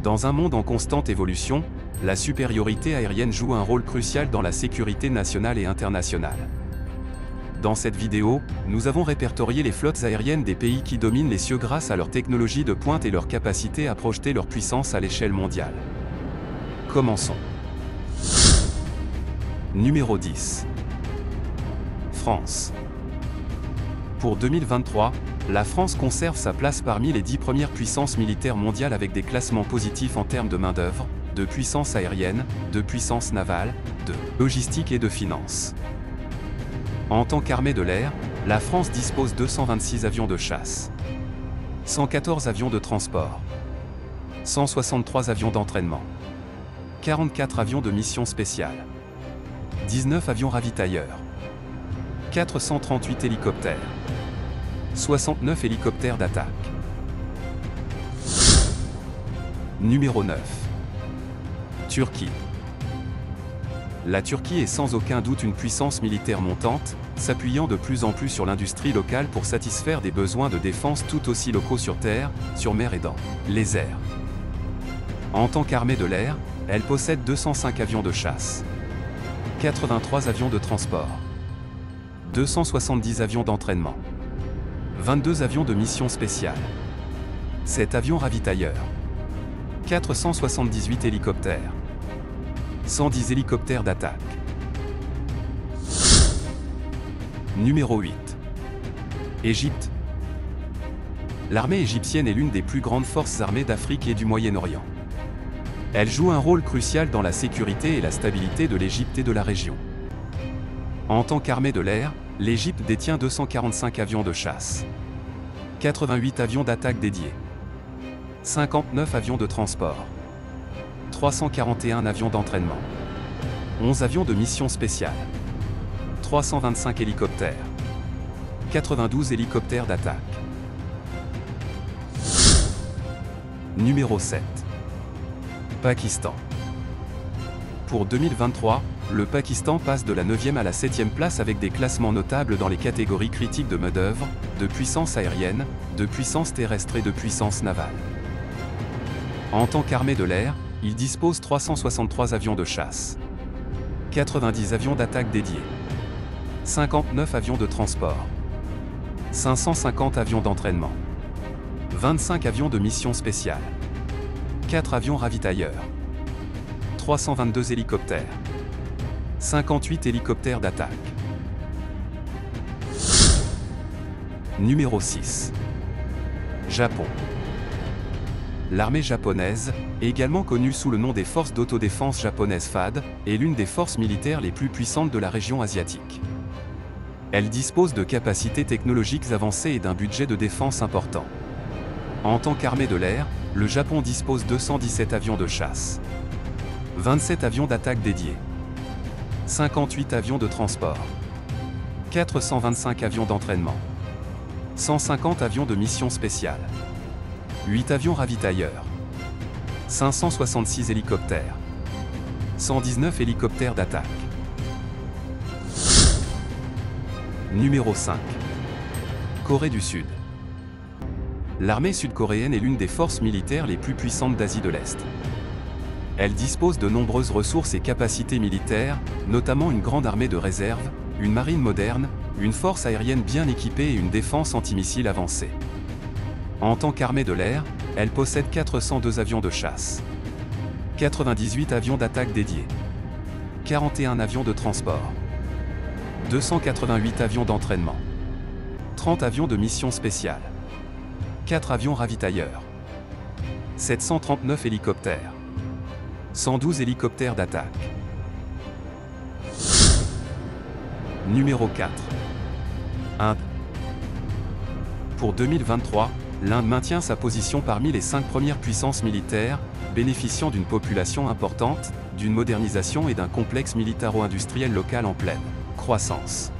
Dans un monde en constante évolution, la supériorité aérienne joue un rôle crucial dans la sécurité nationale et internationale. Dans cette vidéo, nous avons répertorié les flottes aériennes des pays qui dominent les cieux grâce à leur technologie de pointe et leur capacité à projeter leur puissance à l'échelle mondiale. Commençons. Numéro 10. France. Pour 2023, la France conserve sa place parmi les 10 premières puissances militaires mondiales avec des classements positifs en termes de main-d'œuvre, de puissance aérienne, de puissance navale, de logistique et de finance. En tant qu'armée de l'air, la France dispose de 226 avions de chasse, 114 avions de transport, 163 avions d'entraînement, 44 avions de mission spéciale, 19 avions ravitailleurs, 438 hélicoptères, 69 hélicoptères d'attaque. Numéro 9. Turquie. La Turquie est sans aucun doute une puissance militaire montante, s'appuyant de plus en plus sur l'industrie locale pour satisfaire des besoins de défense tout aussi locaux sur terre, sur mer et dans les airs. En tant qu'armée de l'air, elle possède 205 avions de chasse, 83 avions de transport, 270 avions d'entraînement, 22 avions de mission spéciale, 7 avions ravitailleurs, 478 hélicoptères, 110 hélicoptères d'attaque. Numéro 8. Égypte. L'armée égyptienne est l'une des plus grandes forces armées d'Afrique et du Moyen-Orient. Elle joue un rôle crucial dans la sécurité et la stabilité de l'Égypte et de la région. En tant qu'armée de l'air, l'Égypte détient 245 avions de chasse, 88 avions d'attaque dédiés, 59 avions de transport, 341 avions d'entraînement, 11 avions de mission spéciale, 325 hélicoptères, 92 hélicoptères d'attaque. Numéro 7. Pakistan. Pour 2023, le Pakistan passe de la 9e à la 7e place avec des classements notables dans les catégories critiques de main-d'œuvre, de puissance aérienne, de puissance terrestre et de puissance navale. En tant qu'armée de l'air, il dispose 363 avions de chasse, 90 avions d'attaque dédiés, 59 avions de transport, 550 avions d'entraînement, 25 avions de mission spéciale, 4 avions ravitailleurs, 322 hélicoptères, 58 hélicoptères d'attaque. Numéro 6. Japon. L'armée japonaise, également connue sous le nom des forces d'autodéfense japonaises FAD, est l'une des forces militaires les plus puissantes de la région asiatique. Elle dispose de capacités technologiques avancées et d'un budget de défense important. En tant qu'armée de l'air, le Japon dispose de 217 avions de chasse, 27 avions d'attaque dédiés, 58 avions de transport, 425 avions d'entraînement, 150 avions de mission spéciale, 8 avions ravitailleurs, 566 hélicoptères, 119 hélicoptères d'attaque. Numéro 5. Corée du Sud. L'armée sud-coréenne est l'une des forces militaires les plus puissantes d'Asie de l'Est. Elle dispose de nombreuses ressources et capacités militaires, notamment une grande armée de réserve, une marine moderne, une force aérienne bien équipée et une défense antimissile avancée. En tant qu'armée de l'air, elle possède 402 avions de chasse, 98 avions d'attaque dédiés, 41 avions de transport, 288 avions d'entraînement, 30 avions de mission spéciale, 4 avions ravitailleurs, 739 hélicoptères, 112 hélicoptères d'attaque. Numéro 4. Inde. Pour 2023, l'Inde maintient sa position parmi les 5 premières puissances militaires, bénéficiant d'une population importante, d'une modernisation et d'un complexe militaro-industriel local en pleine croissance.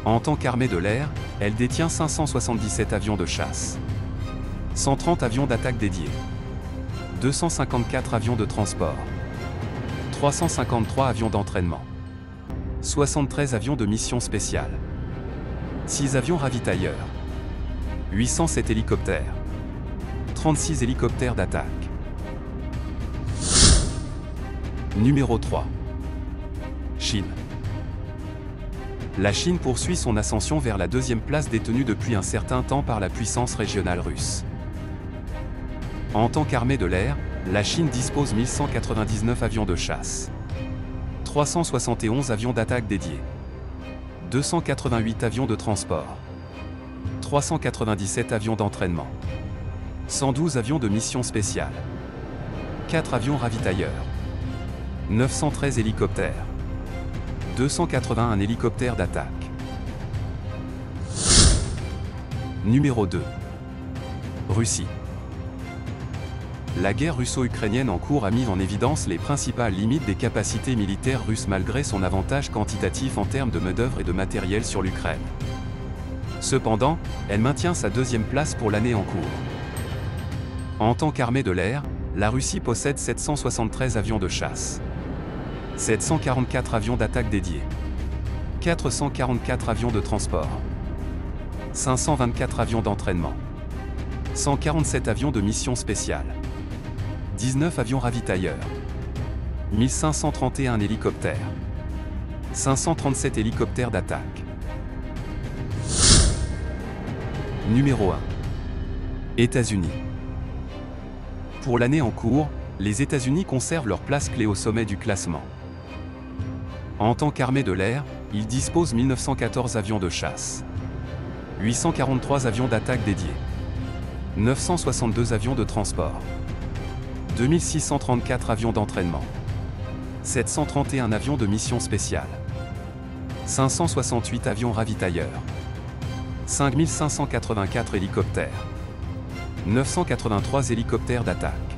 En tant qu'armée de l'air, elle détient 577 avions de chasse, 130 avions d'attaque dédiés, 254 avions de transport, 353 avions d'entraînement, 73 avions de mission spéciale, 6 avions ravitailleurs, 807 hélicoptères, 36 hélicoptères d'attaque. Numéro 3. Chine. La Chine poursuit son ascension vers la deuxième place détenue depuis un certain temps par la puissance régionale russe. En tant qu'armée de l'air, la Chine dispose 1199 avions de chasse, 371 avions d'attaque dédiés, 288 avions de transport, 397 avions d'entraînement, 112 avions de mission spéciale, 4 avions ravitailleurs, 913 hélicoptères, 281 hélicoptères d'attaque. Numéro 2. Russie. La guerre russo-ukrainienne en cours a mis en évidence les principales limites des capacités militaires russes malgré son avantage quantitatif en termes de main-d'œuvre et de matériel sur l'Ukraine. Cependant, elle maintient sa deuxième place pour l'année en cours. En tant qu'armée de l'air, la Russie possède 773 avions de chasse, 744 avions d'attaque dédiés, 444 avions de transport, 524 avions d'entraînement, 147 avions de mission spéciale, 19 avions ravitailleurs, 1531 hélicoptères, 537 hélicoptères d'attaque. Numéro 1. États-Unis. Pour l'année en cours, les États-Unis conservent leur place clé au sommet du classement. En tant qu'armée de l'air, ils disposent 1914 avions de chasse, 843 avions d'attaque dédiés, 962 avions de transport, 2634 avions d'entraînement, 731 avions de mission spéciale, 568 avions ravitailleurs, 5584 hélicoptères, 983 hélicoptères d'attaque.